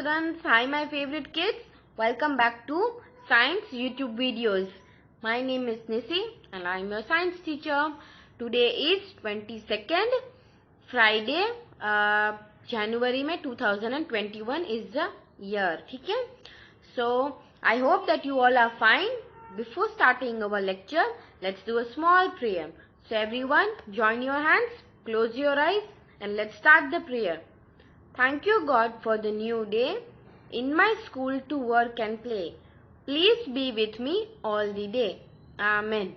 students, hi my favorite kids. Welcome back to Science YouTube videos. My name is Nisi and I am your science teacher. Today is 22nd Friday, January में 2021 is the year. ठीक है? So I hope that you all are fine. Before starting our lecture, let's do a small prayer. So everyone, join your hands, close your eyes, and let's start the prayer. Thank you God for the new day. In my school to work and play. Please be with me all the day. Amen.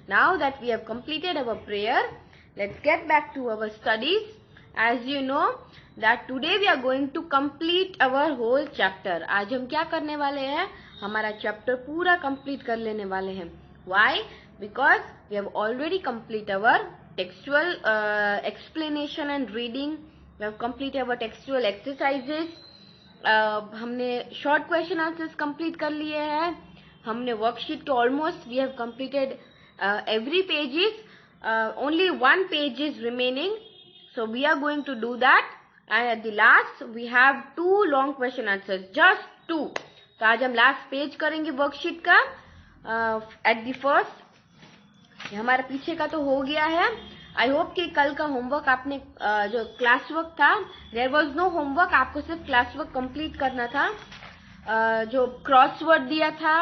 Now that we have completed our prayer, let's get back to our studies. As you know that today we are going to complete our whole chapter. आज हम क्या करने वाले हैं? हमारा chapter पूरा complete कर लेने वाले हैं. Why? Because we have already completed our textual explanation and reading. We have completed our textual exercises. हमने short question answers complete कर लिए हैं. हमने worksheet के almost we have completed every pages. Only one page is remaining. So we are going to do that. And at the last we have two long question answers. Just two. तो आज हम last page करेंगे worksheet का. At the first. हमारा पीछे का तो हो गया है. आई होप कि कल का होमवर्क आपने जो क्लास वर्क था, देयर वाज नो होमवर्क, आपको सिर्फ क्लास वर्क कंप्लीट करना था. जो क्रॉसवर्ड दिया था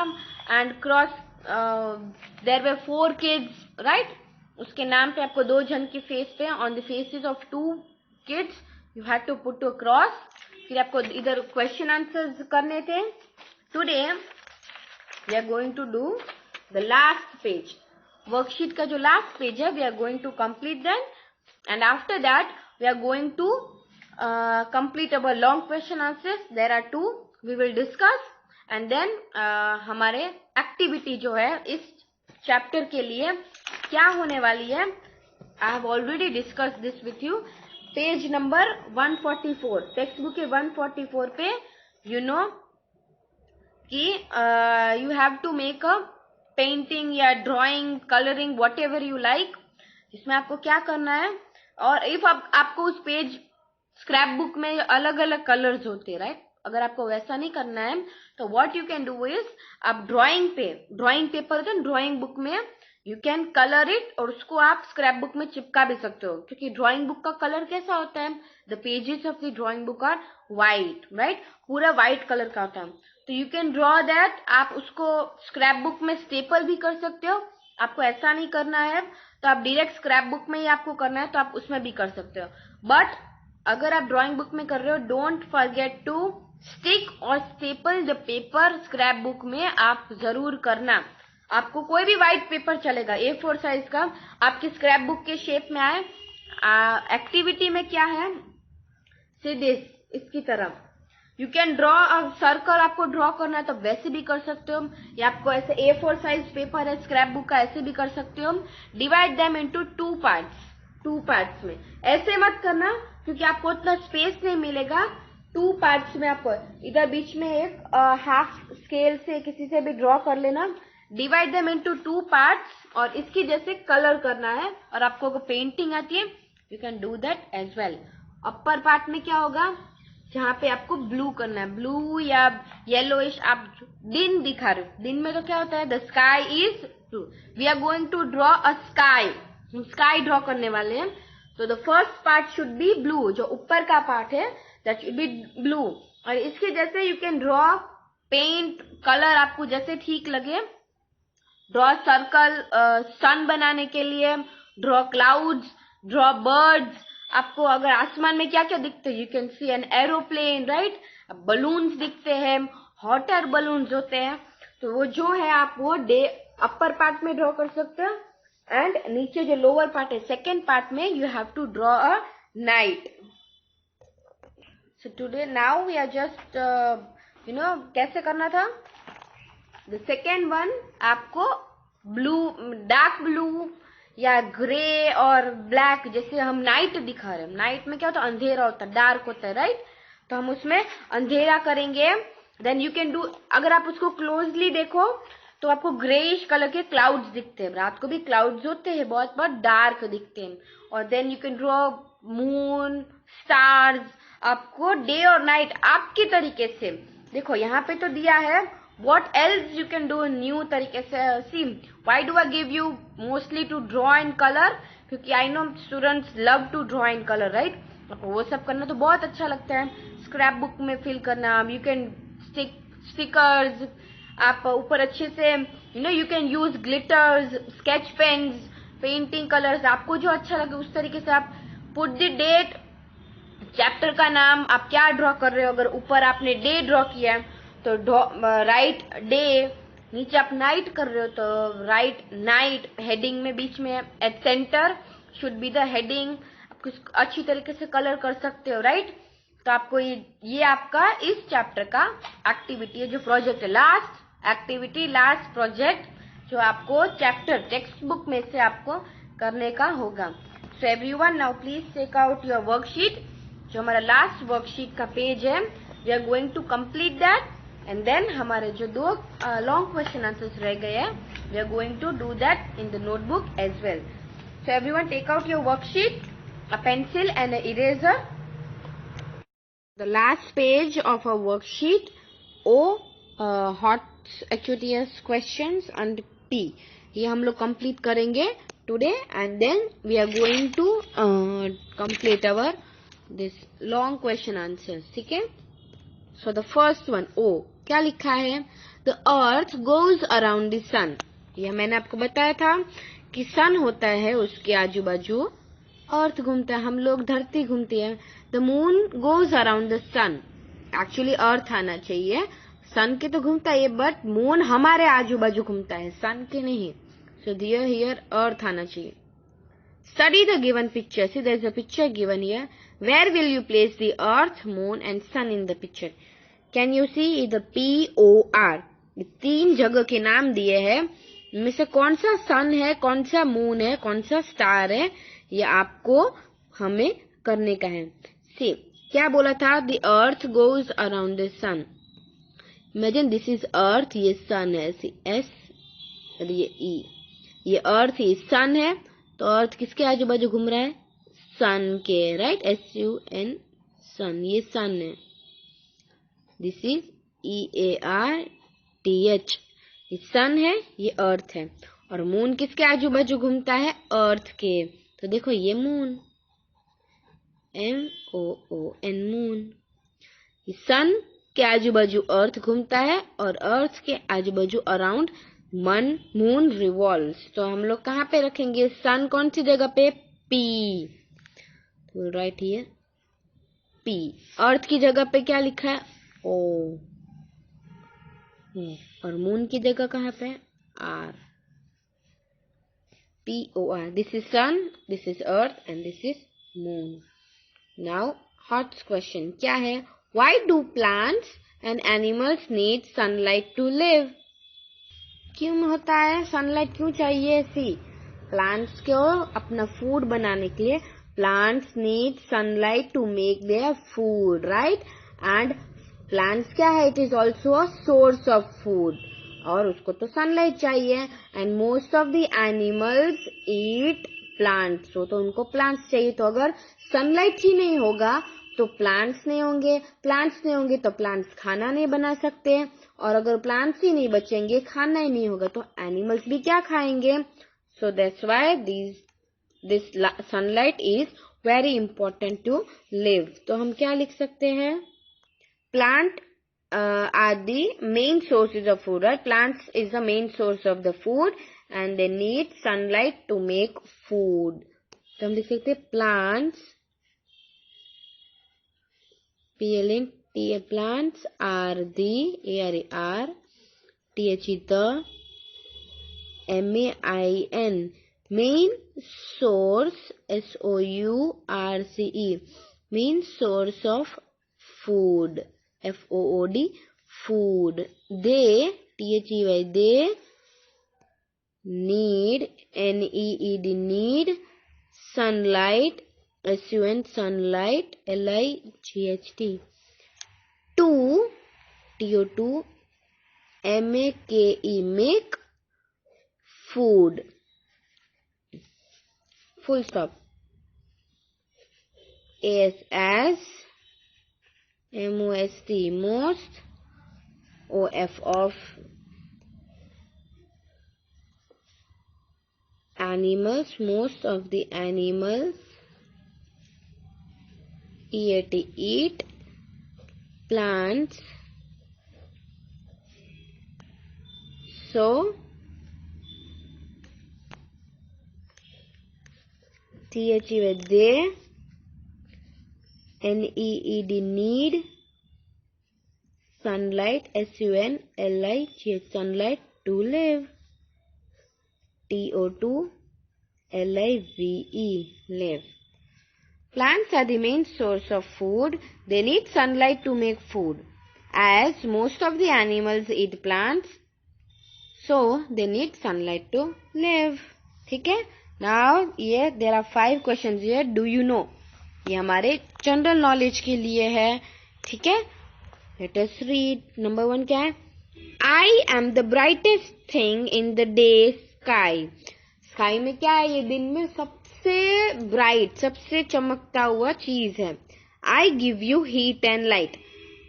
and there were 4 kids, right? उसके नाम पे आपको 2 जन के फेस पे on the faces of 2 kids you had to put two cross. फिर आपको इधर क्वेश्चन आंसर्स करने थे. Today we are going to do the last page. Worksheet का जो लास्ट पेज है, we are going to complete that and after that we are going to complete our long question answers. There are 2 we will discuss and then हमारे activity जो है इस chapter के लिए क्या होने वाली है. I have already discuss this with you. Page number 144, text book के 144 पे यू नो कि you have to make a painting या drawing, colouring, whatever you like. इसमें आपको क्या करना है, और इफ आपको उस पेज स्क्रैप बुक में अलग अलग कलर्स होते हैं, राइट? अगर आपको वैसा नहीं करना है तो what you can do is, आप ड्राइंग पेपर होता है ड्राइंग बुक में, यू कैन कलर इट और उसको आप स्क्रैप बुक में चिपका भी सकते हो. क्योंकि ड्राइंग बुक का कलर कैसा होता है, the pages of the drawing book are white, right? पूरा व्हाइट कलर का होता है. तो यू कैन ड्रॉ दैट. आप उसको स्क्रैप बुक में स्टेपल भी कर सकते हो. आपको ऐसा नहीं करना है तो आप डायरेक्ट स्क्रैप बुक में ही आपको करना है तो आप उसमें भी कर सकते हो. बट अगर आप ड्राइंग बुक में कर रहे हो, डोंट फॉरगेट टू स्टिक और staple the paper. Scrap book में आप जरूर करना. आपको कोई भी व्हाइट पेपर चलेगा, A4 साइज का, आपकी स्क्रैप बुक के शेप में आए. एक्टिविटी में क्या है, सीधे इसकी तरफ you can draw a circle. आपको ड्रॉ करना है तो वैसे भी कर सकते हो, या आपको ऐसे A4 साइज पेपर है स्क्रैप बुक का, ऐसे भी कर सकते हो. डिवाइड देम इनटू 2 पार्ट्स में. ऐसे मत करना क्योंकि आपको उतना स्पेस नहीं मिलेगा. 2 पार्ट्स में आपको इधर बीच में एक हाफ स्केल से किसी से भी ड्रॉ कर लेना. डिवाइड देम इनटू 2 पार्ट्स और इसकी जैसे कलर करना है. और आपको अगर पेंटिंग आती है you can do that as well. Upper part में क्या होगा, जहाँ पे आपको ब्लू करना है, ब्लू या येलोइश. आप दिन दिखा रहे हो, दिन में तो क्या होता है, the sky is blue. We are going to draw a sky. हम स्काई ड्रॉ करने वाले हैं. तो the first part should be blue. जो ऊपर का पार्ट है दैट शुड बी ब्लू. और इसके जैसे you can draw paint colour, आपको जैसे ठीक लगे. ड्रॉ सर्कल सन बनाने के लिए, ड्रॉ क्लाउड्स, ड्रॉ बर्ड्स. आपको अगर आसमान में क्या क्या दिखते हैं, you can see an aeroplane, right? Balloons दिखते हैं, हॉट एयर बलून्स होते हैं. तो वो जो है आप वो अपर पार्ट में ड्रॉ कर सकते हो. एंड नीचे जो लोअर पार्ट है सेकेंड पार्ट में you have to draw a night. So today now we are just you know कैसे करना था. द सेकेंड वन आपको ब्लू, डार्क ब्लू या ग्रे और ब्लैक, जैसे हम नाइट दिखा रहे हैं. नाइट में क्या होता है, अंधेरा होता है, डार्क होता है, राइट? तो हम उसमें अंधेरा करेंगे. देन यू कैन डू, अगर आप उसको क्लोजली देखो तो आपको ग्रेइश कलर के क्लाउड्स दिखते हैं. रात को भी क्लाउड्स होते हैं, बहुत डार्क दिखते हैं. और then you can draw moon, stars, आपको डे और नाइट आपके तरीके से, देखो यहाँ पे तो दिया है what else you can do new तरीके से. सी why do I give you mostly to draw in color, क्योंकि I know students love to draw in color, right? आपको वो सब करना तो बहुत अच्छा लगता है, स्क्रैप बुक में फिल करना. यू कैन स्टिकर्स, आप ऊपर अच्छे से you can use glitters, sketch pens, painting colours, आपको जो अच्छा लगे उस तरीके से आप पुट द डेट, चैप्टर का नाम, आप क्या ड्रॉ कर रहे हो. अगर ऊपर आपने डे ड्रॉ किया है तो राइट डे, नीचे आप नाइट कर रहे हो तो राइट नाइट. हेडिंग में बीच में at centre should be the heading. आप कुछ अच्छी तरीके से कलर कर सकते हो, राइट? तो आपको ये आपका इस चैप्टर का एक्टिविटी है, जो प्रोजेक्ट है, लास्ट एक्टिविटी, लास्ट प्रोजेक्ट जो आपको चैप्टर टेक्स्ट बुक में से आपको करने का होगा. So everyone, now please take out your worksheet. जो हमारा लास्ट वर्कशीट का पेज है, we are going to complete that, and then हमारे जो 2 लॉन्ग क्वेश्चन आंसर्स रह गए हैं, we are going to do that in the notebook as well. So everyone, take out your worksheet, a pencil and a eraser. The last page of our worksheet, O, hot aqueous questions, and P. ये हम लोग complete करेंगे today, and then we are going to complete our this long question answers. ठीक है? So the first one, O, क्या लिखा है? The earth goes around the sun. ये मैंने आपको बताया था कि सन होता है, उसके आजू बाजू अर्थ घूमता है, हम लोग धरती घूमती है. The moon goes around the sun. Actually earth आना चाहिए, सन के तो घूमता है बट मून हमारे आजू बाजू घूमता है, सन के नहीं. सो दियर हियर अर्थ आना चाहिए. Study the given picture. See there is a picture given here. Where will you place the earth, moon and sun in the picture? Can you see the POR? 3 जगह के नाम दिए हैं, इनमें से कौन सा सन है, कौन सा मून है, कौन सा स्टार है, ये आपको हमें करने का है. सी क्या बोला था? The earth goes around the sun. Imagine this is earth, ये सन है, S और ये E. ये अर्थ, ये सन है, तो अर्थ किसके आजू बाजू घूम रहा है? सन के, राइट? SUN, सन, ये सन है. This is EARTH. ये सन है, ये अर्थ है. और मून किसके आजू बाजू घूमता है? अर्थ के. तो देखो ये मून, MOON, मून. ये सन के आजू बाजू अर्थ घूमता है, और अर्थ के आजू बाजू अराउंड मून रिवॉल्व्स. तो हम लोग कहाँ पे रखेंगे सन? कौन सी जगह पे? P. तो राइट हियर P. अर्थ की जगह पे क्या लिखा है? O. और मून की जगह कहाँ पे? R. POR. This is sun, this is earth, and this is moon. Now, hot question क्या है? Why do plants and animals need sunlight to live? क्यों होता है? सनलाइट क्यों चाहिए? सी प्लांट्स को अपना फूड बनाने के लिए, plants need sunlight to make their food, right? And plants क्या है? It is also a source of food, और उसको तो सनलाइट चाहिए. And most of the animals eat plants, तो उनको प्लांट्स चाहिए. तो अगर सनलाइट ही नहीं होगा तो प्लांट्स नहीं होंगे, प्लांट्स नहीं होंगे तो प्लांट्स खाना नहीं बना सकते, और अगर प्लांट्स ही नहीं बचेंगे, खाना ही नहीं होगा, तो एनिमल्स भी क्या खाएंगे? So that's why this sunlight is very important to live. तो हम क्या लिख सकते हैं? Plant are the main sources of food, right? Plants is the main source of the food, and they need sunlight to make food. तो हम लिख सकते हैं plants, PLNT, plants are the, ARE, THE, the, MAIN, main source, SOURCE, main source of food, FOOD, food. They, THEY, they need, NEED, need sunlight, SUN, sunlight, LIGHT. To, TO2, MAKE, make food. Full stop. AS as, MOST most, OF of, animals, most of the animals, EAT eat, plants, so THE with they, NEED need, sunlight, SUNLIGH, sunlight, to live, TO2 LIVE, live. Plants are the main source of food. They need sunlight to make food. As most of the animals eat plants, so they need sunlight to live. ठीक है? Now here there are 5 questions here. Do you know? ये हमारे general knowledge के लिए है. ठीक है? Let us read. Number 1 क्या है? I am the brightest thing in the day sky. Sky में क्या है? ये दिन में सबसे ब्राइट, सबसे चमकता हुआ चीज है. I give you heat and light.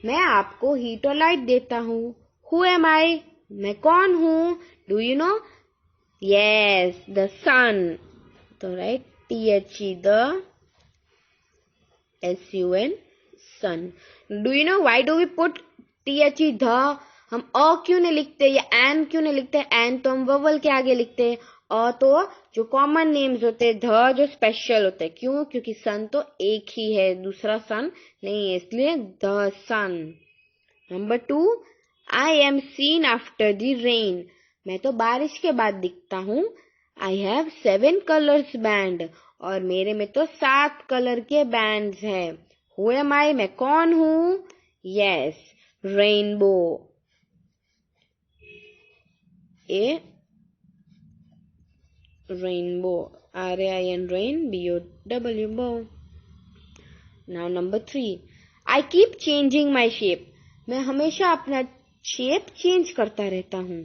मैं आपको हीट और लाइट देता हूँ. Who am I? मैं कौन हूँ? Do you know? Yes, the sun. तो right, THE the SUN sun. Do you know why do we put THE the? हम अ क्यों नहीं लिखते या एन क्यों नहीं लिखते? एन तो हम ववल के आगे लिखते हैं. अ तो जो कॉमन नेम्स होते हैं, ध जो स्पेशल होते हैं. क्यों? क्योंकि सन तो एक ही है, दूसरा सन नहीं है, इसलिए the sun. Number 2, I am seen after the rain. मैं तो बारिश के बाद दिखता हूँ. I have 7 colours band. और मेरे में तो 7 कलर के बैंड्स है. Who am I? मैं कौन हूँ? Yes, rainbow. A rainbow, RAIN rain, BOW bow. Now number 3, I keep changing my shape. मैं हमेशा अपना शेप चेंज करता रहता हूँ.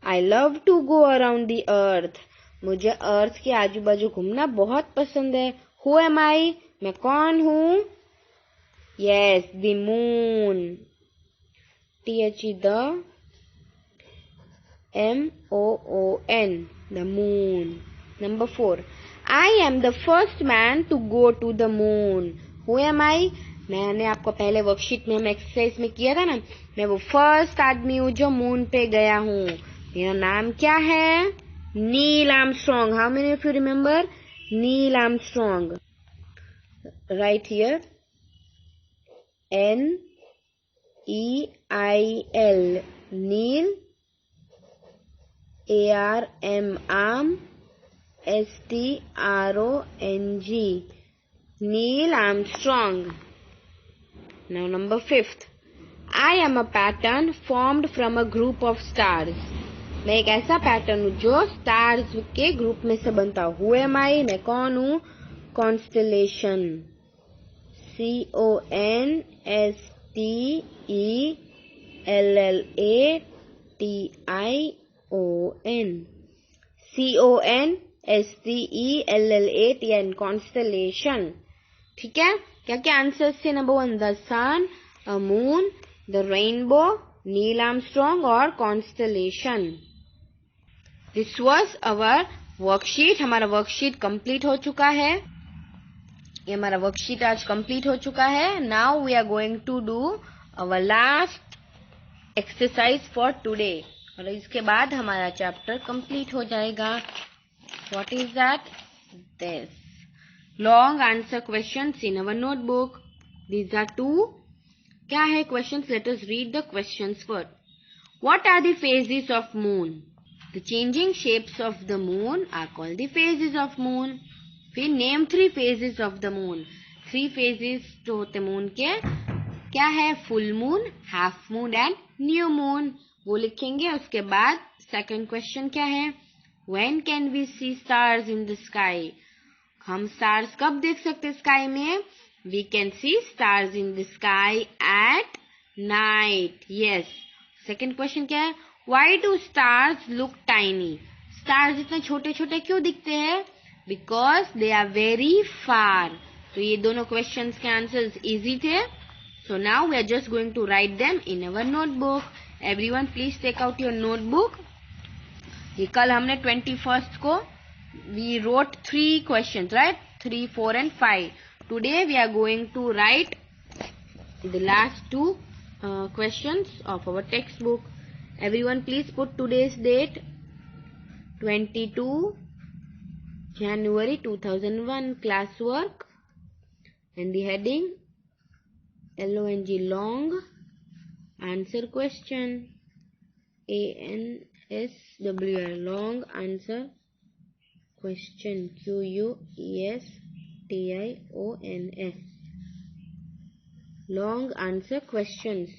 I love to go around the earth. मुझे अर्थ के आजू बाजू घूमना बहुत पसंद है. Who am I? मैं कौन हूँ? Yes, the moon. THE the MOON, the moon. Number 4, I am the first man to go to the moon. Who am I? मैंने आपको पहले वर्कशीट में हम एक्सरसाइज में किया था ना. मैं वो फर्स्ट आदमी हूँ जो मून पे गया हूँ. मेरा नाम क्या है? Neil Armstrong. How many of you remember Neil Armstrong? Right here, NEIL, Neil. ARM, STRONG, Neil Armstrong. Now number 5th, I am a pattern formed from a group of stars. मैं एक ऐसा पैटर्न हूँ जो stars के group में से बनता हूँ. Who am I? मैं कौन हूँ? Constellation. CONSTELLATION, constellation. ठीक है? क्या क्या आंसर्स थे? Number 1, the sun, a moon, the rainbow, Neil Armstrong और constellation. This was our worksheet. हमारा वर्कशीट कंप्लीट हो चुका है. ये हमारा वर्कशीट आज कंप्लीट हो चुका है. Now we are going to do our last exercise for today. और इसके बाद हमारा चैप्टर कंप्लीट हो जाएगा. What is that? This long answer questions in our notebook. These are 2. क्या है questions? Let us read the questions first. What are the phases of moon? The changing shapes of the moon are called the phases of moon. फिर name 3 phases of the moon. 3 phases जो होते moon के क्या है? Full moon, half moon and new moon. वो लिखेंगे. उसके बाद सेकंड क्वेश्चन क्या है? When can we see stars in the sky? हम स्टार्स कब देख सकते स्काई में? We can see stars in the sky at night. Yes. Second question क्या है? Why do stars look tiny? Stars इतने छोटे छोटे क्यों दिखते हैं? Because they are very far. तो ये दोनों क्वेश्चंस के आंसर्स इजी थे. So now we are just going to write them in our notebook. Everyone please take out your notebook. ये कल हमने 21st को we wrote 3 questions, right? 3, 4 and 5. Today we are going to write the last 2 questions of our textbook. Everyone please put today's date 22 January 2001 classwork and the heading LONG long answer question. ANSWR long answer question. QUESTIONS long answer questions.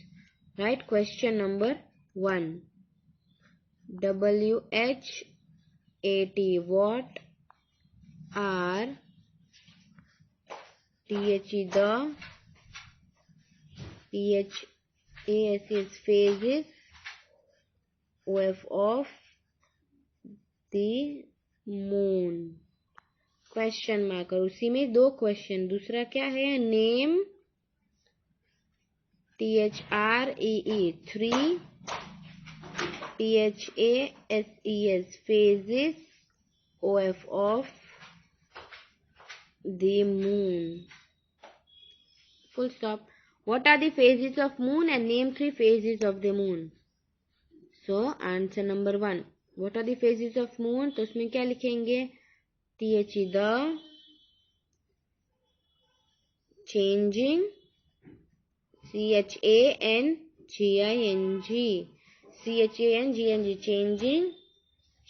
Right, question number 1. WH80 what are THE the PHASS phases of the moon. Question mark. और उसी में 2 question. दूसरा क्या है? Name THREE 3 PHASES phases of the moon. Full stop. What are the phases of moon and name 3 phases of the moon? So answer number 1. What are the phases of moon? तो उसमें क्या लिखेंगे? THE the changing CHANGING changing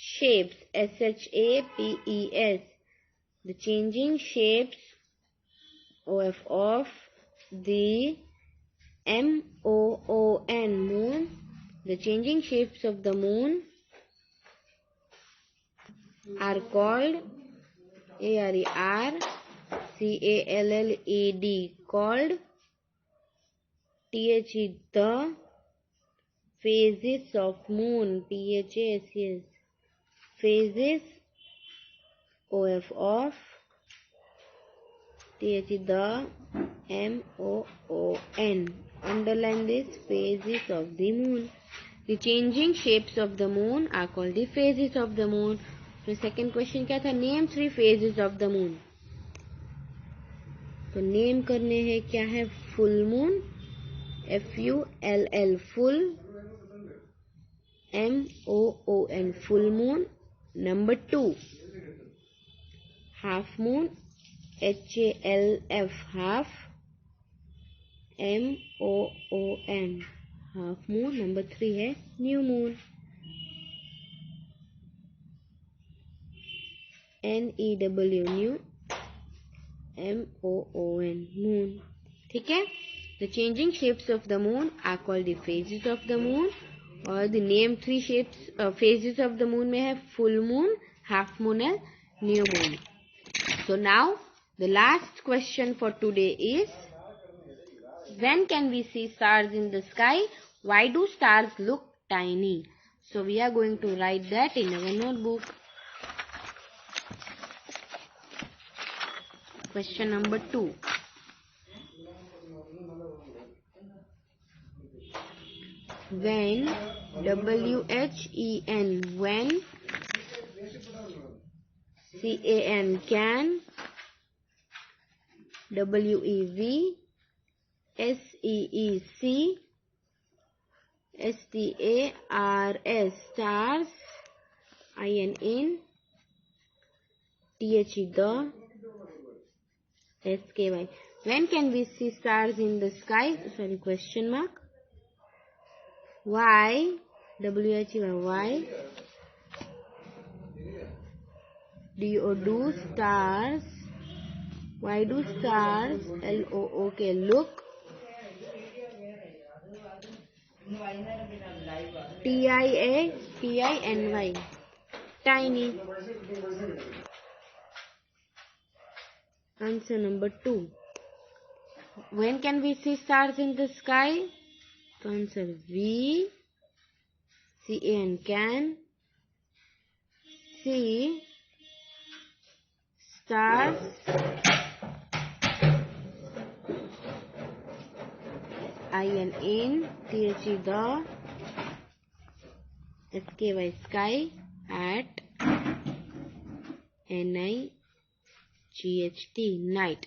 shapes SHAPES the changing shapes of the MOON moon. The changing shapes of the moon are called ARERCALLED called THE the phases of moon PHASS phases of THE the MOON. Underline this, phases of the moon. The changing shapes of the moon are called the phases of the moon. तो second question क्या था? Name 3 phases of the moon. तो name करने हैं. क्या है? Full moon FULL full MOON full moon. Number 2 half moon HALF half MOON half moon. Number 3 है new moon NEW new MOON moon. ठीक है. The changing shapes of the moon are called the phases of the moon. और the name 3 shapes phases of the moon में है full moon, half moon and new moon. So now the last question for today is, when can we see stars in the sky? Why do stars look tiny? So we are going to write that in our notebook. Question number 2. When WHEN when CAN can WEV SEEC STARS stars IN THE the SKY. When can we see stars in the sky? Sorry, question mark. Why why do stars why do stars LOOK look TINY tiny? Answer number 2. When can we see stars in the sky? So answer V CAN can see stars IN in, THE the, SKY sky, at NIGHT night.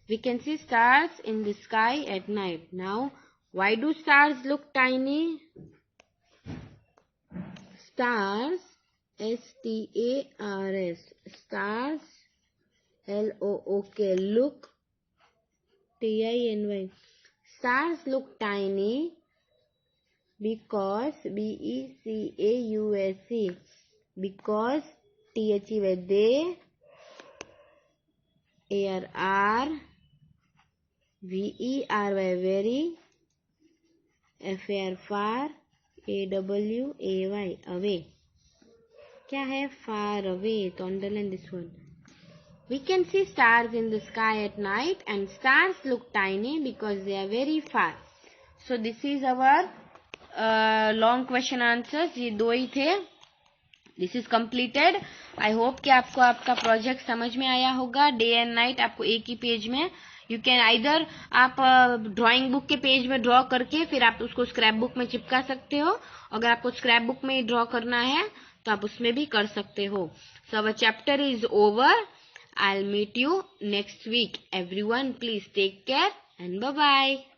We can see stars in the sky at night. Now, why do stars look tiny? Stars, STARS, stars, LOOK, look, TINY. Stars look tiny because BECAUSE, because THE were they, ARR, VER were very, FAR far, AWAY away. क्या है? Far away. तो underline this one. We can see stars in the sky at night, and stars look tiny because they are very far. So this is our long question answers. ये दो ही थे. This is completed. I hope कि आपको आपका project समझ में आया होगा. डे एंड नाइट आपको एक ही पेज में, यू कैन आइदर आप ड्राइंग बुक के पेज में ड्रॉ करके फिर आप उसको स्क्रैप बुक में चिपका सकते हो. अगर आपको स्क्रैप बुक में ड्रॉ करना है तो आप उसमें भी कर सकते हो. So our chapter is over. I'll meet you next week. Everyone, please take care and bye-bye.